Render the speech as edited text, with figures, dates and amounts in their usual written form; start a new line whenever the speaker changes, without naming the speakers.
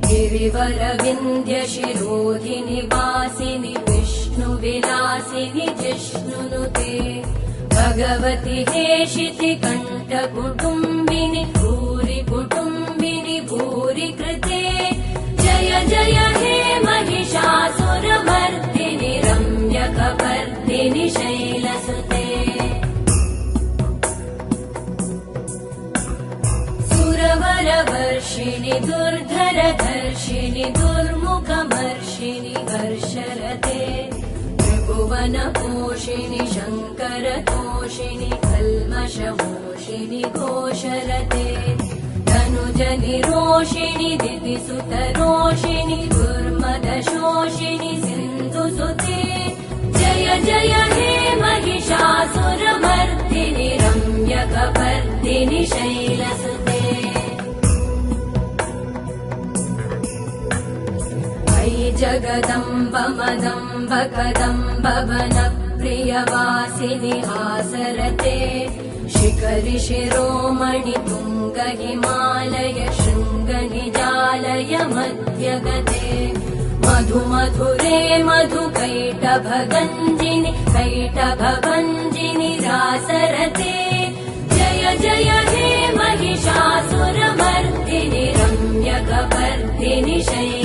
गिरिवरविन्द्यशिरोधिनि वासिनि विष्णुविलासिनि जिष्णुनुते भगवति हेशिति कण्ठकुटुम्बिनि भूरि कुटुम्बिनि भूरि कृते जय जय हे महिषासुरमर्दिनि रम्यकपर्दिनि शैलसुते सुरवरवर्षिणि दुर्धरधर्षिणि दुर्मुखमर्षिणि हर्षरते त्रिभुवनपोषिणि शङ्करतोषिणि कल्मषमोषिणि घोषरते धनुजनिरोषिणि दितिसुतरोषिणि दुर्मदशोषिणि सिन्धुसुते जय जय हे महिषासुरमर्दिनि रम्यकपर्दिनि शैलसुते अयि जगदम्ब मदम्ब कदम्ब वनप्रियवासिनि हासरते शिखरि शिरोमणि तुङ्ग हिमालय शृङ्ग निजालय मध्यगते मधु मधुरे मधु कैटभगञ्जिनि कैटभभञ्जिनि रासरते जय जय हे महिषासुरमर्दिनि रम्यकपर्दिनि शैलसुते